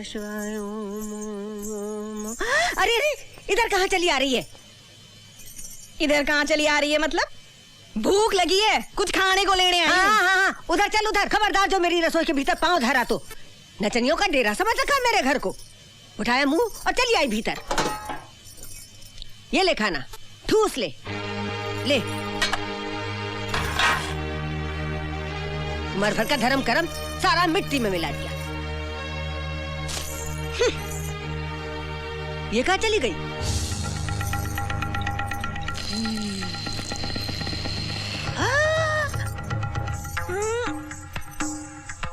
नमः शिवाय। ओम ओम ओम। अरे अरे, इधर कहाँ चली आ रही है? इधर कहाँ चली आ रही है मतलब? भूख लगी है, कुछ खाने को लेने आई हूँ। हाँ हाँ हाँ, उधर चल उधर। खबरदार जो मेरी रसोई के भीतर पाँव धरा तो नचनियों का डेरा समझ रखा मेरे घर को। उठाया मुंह और चली आई भीतर। ये ले खाना, ठूस ले ले। मर भर का धर्म करम सारा मिट्टी में मिला दिया। ये कहाँ चली गई?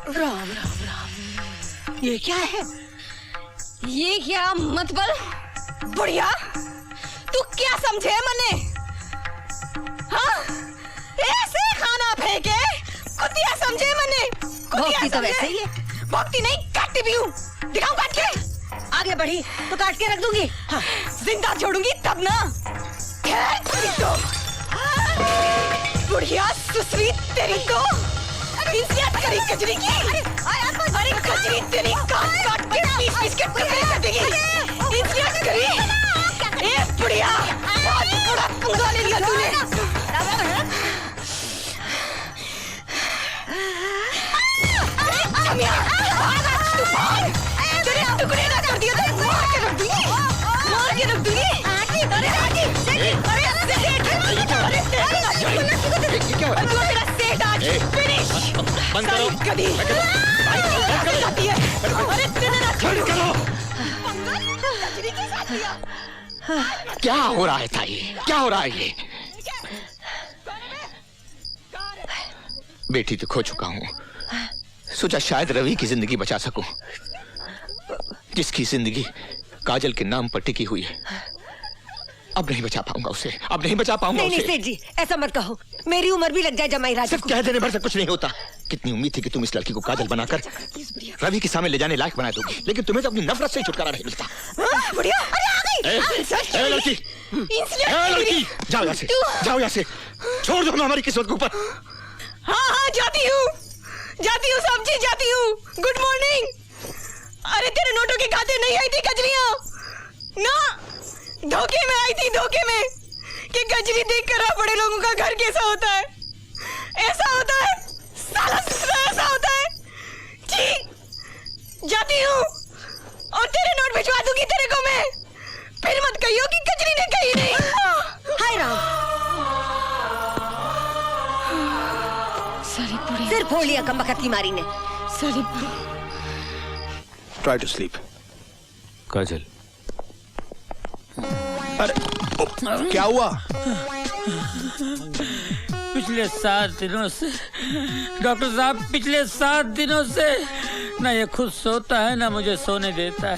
राम राम राम, ये क्या है? ये क्या मतबल? बुढ़िया, तू क्या समझे मने? हाँ, ऐसे खाना फेंके कुतिया समझे मने? भौंकती तो वैसे ही है। भौंकती नहीं, काटती भी हूँ। दिखाऊं काट के? आगे बढ़ी तो काट के रख दूंगी। हाँ, जिंदा छोड़ूंगी तब ना। तेरी तो बुढ़िया सुसरी, तेरी तो इज्जत करी कजरी की। अरे कजरी तेरी काट काट के पीस के टुकड़े कर देगी। इज्जत करी। ए बुढ़िया, बहुत बड़ा पंगा ले लिया तूने। तेरे टुकड़े ना कर दिया तो मार के रख दूंगी। मार के रख दूंगी। अरे तेरा सेठ आज फिनिश। बंद करो। कभी अरे तेरे ना छोड़ो। क्या हो रहा है ताई? क्या हो रहा है ये? बेटी तो खो चुका हूँ, सोचा शायद रवि की जिंदगी बचा सकूं, जिसकी जिंदगी काजल के नाम पर टिकी हुई है। अब नहीं बचा पाऊंगा उसे, अब नहीं बचा पाऊंगा नहीं उसे। नहीं सेठ जी, ऐसा मत कहो। मेरी उम्र भी लग जाए जमाई राजा सिर्फ को। कह देने भर से कुछ नहीं होता। कितनी उम्मीद थी कि तुम इस लड़की को काजल बनाकर रवि के सामने ले जाने लायक बना दोगी, लेकिन तुम्हें तो अपनी नफरत से ही छुटकारा नहीं मिलता। बुढ़िया, अरे आ गई। लड़की, लड़की, जाओ यहाँ से, जाओ यहाँ से, छोड़ दो हमारी किस्मत के ऊपर। हाँ हाँ, जाती हूँ समझी, जाती हूँ। Good morning. अरे तेरे नोटों के खाते नहीं आई थी कजरियाँ ना, धोखे में आई थी, धोखे में कि कजरी देखकर बड़े लोगों का घर कैसा होता है। ऐसा होता है साला, ऐसा होता है जी। जाती हूँ और तेरे नोट भिजवा दूंगी तेरे को मैं। फिर मत कहियो कि कजरी ने कही नहीं। हाय राम, सारी पूरी सिर फोड़ लिया कमबख्त की मारी ने। सारी Try to sleep. काजल, अरे क्या हुआ? पिछले 7 दिनों से डॉक्टर साहब, पिछले 7 दिनों से ना ये खुद सोता है ना मुझे सोने देता है।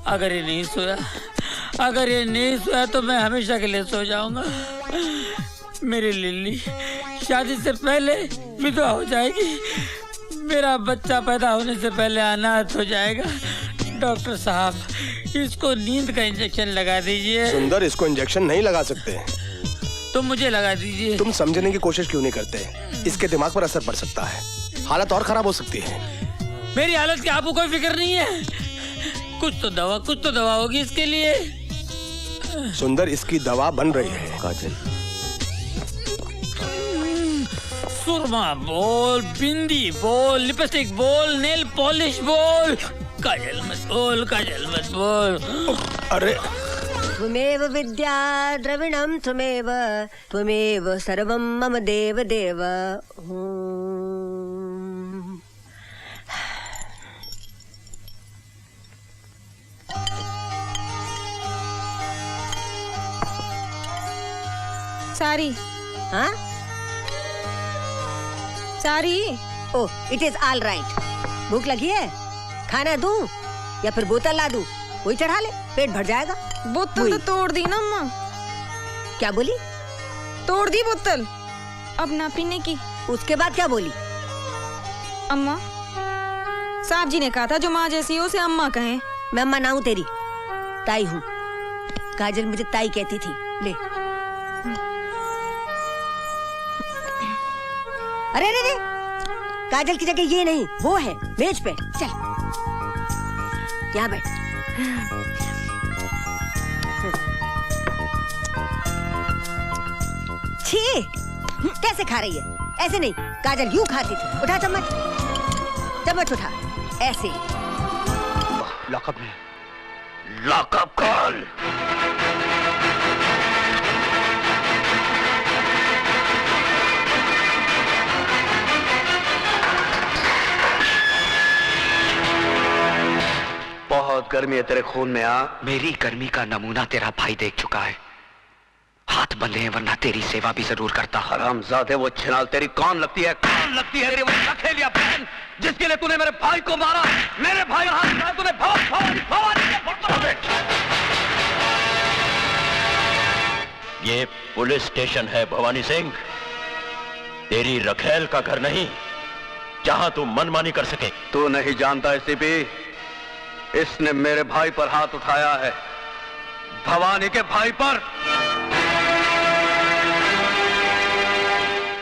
अगर ये नहीं सोया तो मैं हमेशा के लिए सो जाऊंगा। मेरी लिल्ली शादी से पहले विधवा हो जाएगी, मेरा बच्चा पैदा होने से पहले अनाथ हो जाएगा। डॉक्टर साहब, इसको नींद का इंजेक्शन लगा दीजिए। सुंदर, इसको इंजेक्शन नहीं लगा सकते। तो मुझे लगा दीजिए। तुम समझने की कोशिश क्यों नहीं करते? इसके दिमाग पर असर पड़ सकता है, हालत और खराब हो सकती है। मेरी हालत की आपको कोई फिक्र नहीं है? कुछ तो दवा होगी इसके लिए। सुंदर, इसकी दवा बन रही है। काजल, सुरमा बोल, बिंदी बोल, लिपस्टिक बोल, नेल पॉलिश बोल। काजल मत बोल। अरे त्वमेव विद्या द्रविणं त्वमेव सर्वं मम देव देव। सारी हाँ, सारी oh it is all right. भूख लगी है, खाना दूं या फिर बोतल ला दूं? वही चढ़ा ले, पेट भर जाएगा। बोतल तो तोड़ दी ना अम्मा। क्या बोली? तोड़ दी बोतल, अब ना पीने की। उसके बाद क्या बोली? अम्मा, साहब जी ने कहा था जो माँ जैसी हो उसे अम्मा कहें। मैं अम्मा ना हूं तेरी, ताई हूं। काजल मुझे ताई कहती थी। ले। अरे अरे अरे, काजल की जगह ये नहीं वो है, मेज पे। चल यहाँ बैठ। छी, कैसे खा रही है? ऐसे नहीं, काजल यूं खाती थी। उठा चम्मच, चम्मच उठा, ऐसे। लॉकअप में, लॉकअप कॉल। बहुत गर्मी है तेरे खून में। मेरी गर्मी का नमूना तेरा भाई देख चुका है। हाथ बंधे हैं वरना तेरी सेवा भी जरूर करता। हरामजादे, वो छिनाल तेरी कौन लगती है? कौन लगती है तेरी वो नखेलिया बहन जिसके लिए तूने मेरे भाई को मारा? मेरे भाई का हाथ उठाया तूने। ये पुलिस स्टेशन है भवानी सिंह, तेरी रखेल का घर नहीं जहां तू मनमानी कर सके। तू नहीं जानता एसीपी, इसने मेरे भाई पर हाथ उठाया है, भवानी के भाई पर।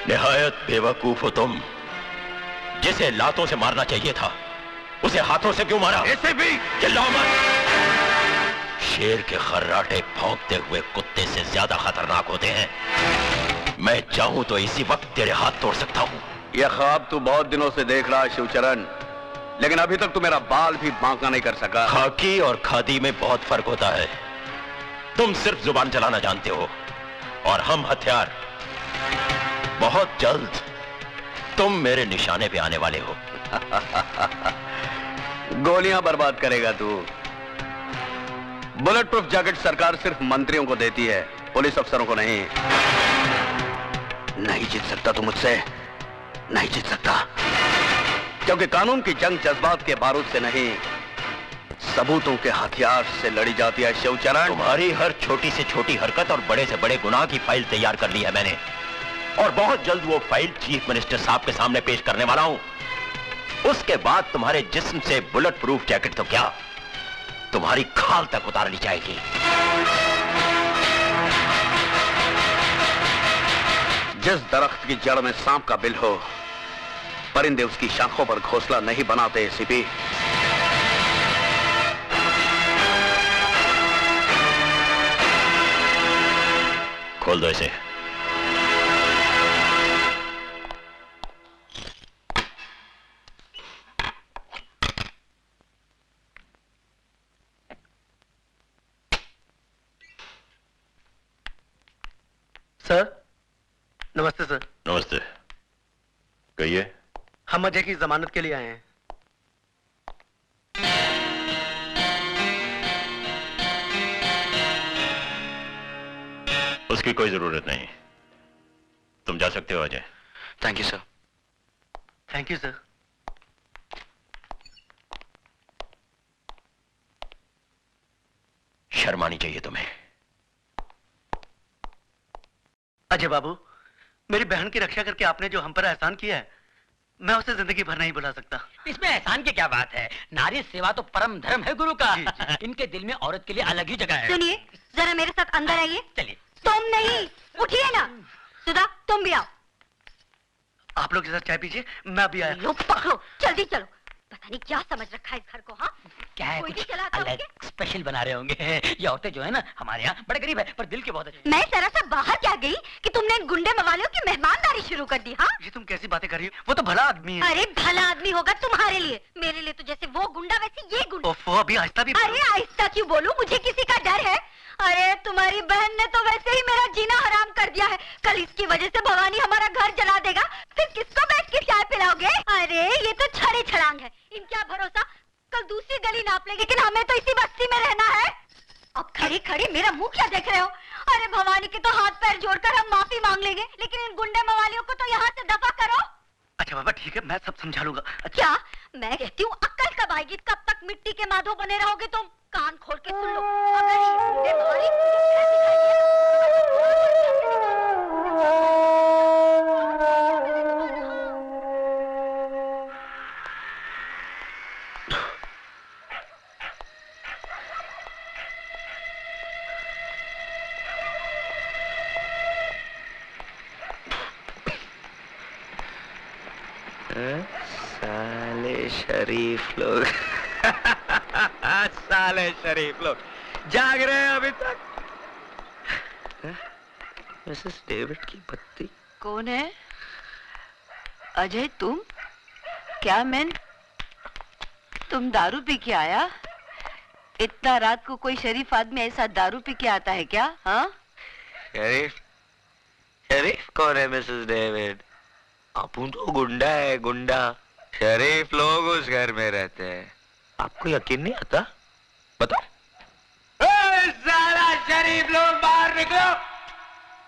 निहायत बेवकूफ हो तुम। जिसे लातों से मारना चाहिए था उसे हाथों से क्यों मारा? एसीपी चिल्लाओ मत। शेर के खर्राटे भौंकते हुए कुत्ते से ज्यादा खतरनाक होते हैं। मैं चाहूं तो इसी वक्त तेरे हाथ तोड़ सकता हूं। यह ख्वाब तू बहुत दिनों से देख रहा है शिवचरण, लेकिन अभी तक तू मेरा बाल भी बांका नहीं कर सका। खाकी और खादी में बहुत फर्क होता है। तुम सिर्फ जुबान चलाना जानते हो और हम हथियार। बहुत जल्द तुम मेरे निशाने पे आने वाले हो। गोलियां बर्बाद करेगा तू। बुलेट प्रूफ जैकेट सरकार सिर्फ मंत्रियों को देती है, पुलिस अफसरों को नहीं। नहीं जीत सकता तू मुझसे, नहीं जीत सकता, क्योंकि कानून की जंग जज्बात के बारूद से नहीं, सबूतों के हथियार से लड़ी जाती है शिवचरण। तुम्हारी हर छोटी से छोटी हरकत और बड़े से बड़े गुनाह की फाइल तैयार कर ली है मैंने, और बहुत जल्द वो फाइल चीफ मिनिस्टर साहब के सामने पेश करने वाला हूं। उसके बाद तुम्हारे जिस्म से बुलेट प्रूफ जैकेट तो क्या, तुम्हारी खाल तक उतार ली जाएगी। जिस दरख्त की जड़ में सांप का बिल हो, परिंदे उसकी शाखों पर घोंसला नहीं बनाते एसीपी। खोल दो इसे। सर नमस्ते। सर नमस्ते, कहिए। हम अजय की जमानत के लिए आए हैं। उसकी कोई जरूरत नहीं, तुम जा सकते हो Ajay. Thank you sir. Thank you sir. शर्म आनी चाहिए तुम्हें। अजय बाबू, मेरी बहन की रक्षा करके आपने जो हम पर एहसान किया है, मैं उसे जिंदगी भर नहीं भुला सकता। इसमें एहसान की क्या बात है? नारी सेवा तो परम धर्म है गुरु का। जी, जी। इनके दिल में औरत के लिए अलग ही जगह है। सुनिए, जरा मेरे साथ अंदर आइए। चलिए। तुम नहीं, उठिए ना। सुधा, तुम भी आओ। आप लोग के साथ चाय पीजिए, मैं अभी आया। लो पकड़ो, जल्दी चलो। पता नहीं क्या समझ रखा है इस घर को। हाँ, क्या है, कोई कुछ भी चलाता अलग होंगे। स्पेशल बना रहे होंगे। ये औरतें जो है ना हमारे यहाँ बड़े गरीब है पर दिल के बहुत अच्छे। मैं जरा सा बाहर क्या गई कि तुमने इन गुंडे मवालियों की मेहमानदारी शुरू कर दी। हाँ, ये तुम कैसी बातें कर रही हो? वो तो भला आदमी है। अरे भला आदमी होगा तुम्हारे लिए, मेरे लिए तो जैसे वो गुंडा वैसे ये गुंडा। ओफो, अभी आहिस्ता भी। अरे आहिस्ता क्यों बोलूं, मुझे किसी का डर है? अरे तुम्हारी बहन ने तो वैसे ही मेरा जीना हराम कर दिया है। कल इसकी वजह से भवानी हमारा घर जला देगा, फिर किसको बैठ के चाय पिलाओगे? अरे ये तो छड़े छड़ांग है, इनका भरोसा कल दूसरी गली नाप लेंगे, लेकिन हमें तो इसी बस्ती में रहना है। अब खड़ी खड़ी मेरा मुंह क्या देख रहे हो? अरे भवानी के तो हाथ पैर जोड़कर हम माफी मांग लेंगे, लेकिन इन गुंडे मवालियों को तो यहाँ से दफा करो। अच्छा बाबा ठीक है, मैं सब समझा लूंगा। क्या मैं कहती हूँ अक्कल कब आएगी? कब तक मिट्टी के माधो बने रहोगे तुम? कान खोल के सुन लो, अगर ये गुंडे मवाली मुझे फिर दिखाई साले शरीफ लोग। साले शरीफ लोग जाग रहे हैं अभी तक। मिसेस डेविड की बत्ती कौन है? अजय तुम? क्या मैन? तुम दारू पी के आया? इतना रात को कोई शरीफ आदमी ऐसा दारू पी के आता है क्या? हाँ? शरीफ शरीफ कौन है मिसेस डेविड? अपुन तो गुंडा है, गुंडा। शरीफ लोग उस घर में रहते हैं। आपको यकीन नहीं आता? बताओ। साला शरीफ लोग बाहर निकलो,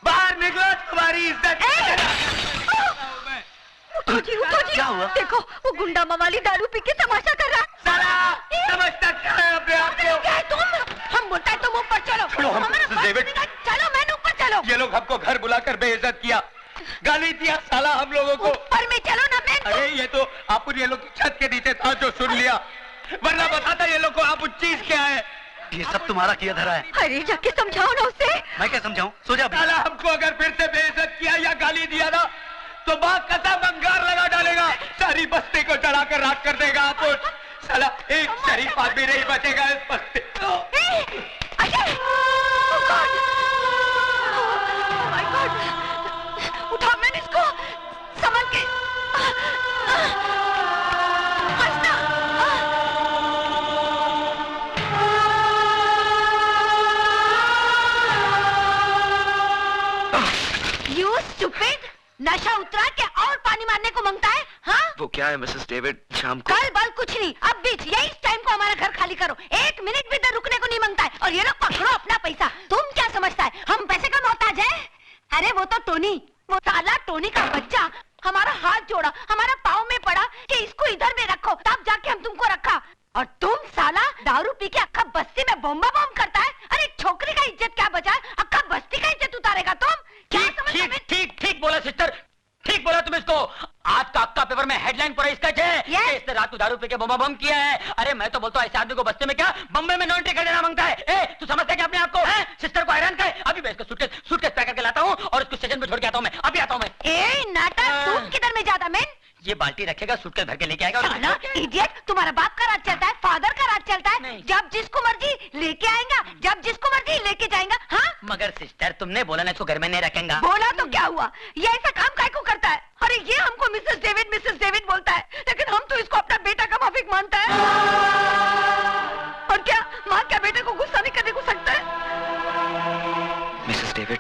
बाहर निकलो, तुम्हारी इज्जत। उठो जी, क्या हुआ? देखो वो गुंडा मवाली दारू पी के तमाशा कर रहा है। साला समझता क्या है अपने आप को? क्या है तुम? हम बोलता है तुम ऊपर चलो। छोड़ो हम, हमारा मिसेस डेविड। चलो मैन ऊपर चलो। ये लोग हमको घर बुलाकर बेइज्जत किया, गाली दिया साला हम लोगों को। ऊपर में चलो ना मैन। अरे ये तो आप ये लोग की छत के नीचे था जो सुन लिया, वरना बताता ये लोग को आप चीज क्या है। ये सब तुम्हारा किया धरा है। अरे जाके समझाओ ना उसे। मैं क्या समझाऊं? सो जा। साला हमको अगर फिर से बेइज्जत किया या गाली दिया ना तो बात कसम अंगार लगा डालेगा, सारी बस्ती को जलाकर राख कर देगा। आप साला एक शरीफ आदमी नहीं बचेगा इस बस्ती। Ajay! Oh God! Oh my God! उठाओ मैंने इसको, संभल के। हंसना। You stupid! नशा उतरा के और पानी मारने को मांगता है? हाँ? वो क्या है मिसेस डेविड, शाम को कल बल कुछ नहीं, अब बीच यही टाइम को हमारा घर खाली करो। 1 मिनट भी इधर रुकने को नहीं मांगता है। और ये लोग पकड़ो अपना पैसा। तुम क्या समझता है हम पैसे का मोहताज है? अरे वो तो टोनी, वो साला टोनी का बच्चा हमारा हाथ जोड़ा, हमारा पाँव में पड़ा कि इसको इधर में रखो, तब जाके हम तुमको रखा। और तुम साला दारू पी के अक्का बस्ती में बम्बा बम करता है। अरे छोकरी का इज्जत क्या बचा है? अक्का बस्ती का इज्जत उतारेगा तुम? क्या समझते हो? ठीक बोला सिस्टर, ठीक बोला तुम इसको। आज का अक्का पेपर में हेडलाइन पूरा इसका है कि इसने रात को दारू पी के बम बम किया है। अरे मैं तो बोलता हूँ ऐसे आदमी को बस्ते में क्या बम्बे में नॉन टिकट देना मांगता है। ए तू समझता है क्या अपने आप को? सिस्टर को हैरान करे। अभी मैं इसको सूटकेस पैक करके लाता हूँ और इसको स्टेशन पे छोड़ के आता हूँ। मैं अभी आता हूँ। मैं ए नाटक, तुम किधर में जाता मैन? ये बाल्टी रखेगा, सूटकेस भर के लेके आएगा। साला इडियट, तुम्हारा बाप का राज चलता है, फादर का राज चलता है। जब जिसको मर्जी लेके आएगा, जब जिसको मर्जी लेके जाएगा। हाँ मगर सिस्टर तुमने बोला ना इसको घर में नहीं रखेगा। बोला तो क्या हुआ? ये ऐसा काम काय को करता है? अरे ये हमको मिसेस डेविड बोलता है, लेकिन हम तो इसको अपना बेटा का माफिक मानता है। और क्या माँ क्या बेटे को गुस्सा नहीं करने को सकता है? मिसेस डेविड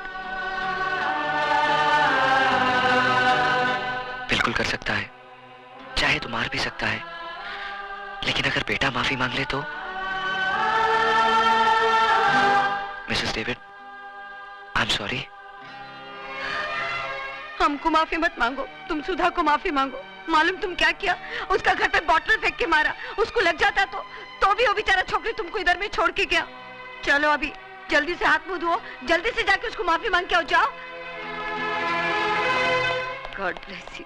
बिल्कुल कर सकता है, चाहे तो मार भी सकता है, लेकिन अगर बेटा माफी मांग ले तो? Mrs David I am sorry. हमको माफी मत मांगो, तुम सुधा को माफी मांगो। मालूम तुम क्या किया? उसका घर पे बॉटल फेंक के मारा। उसको लग जाता तो भी वो बेचारा छोकरी तुमको इधर में छोड़ के गया। चलो अभी जल्दी से हाथ मुंह धो, जल्दी से जाके उसको माफी मांग के आओ। जाओ। God bless you.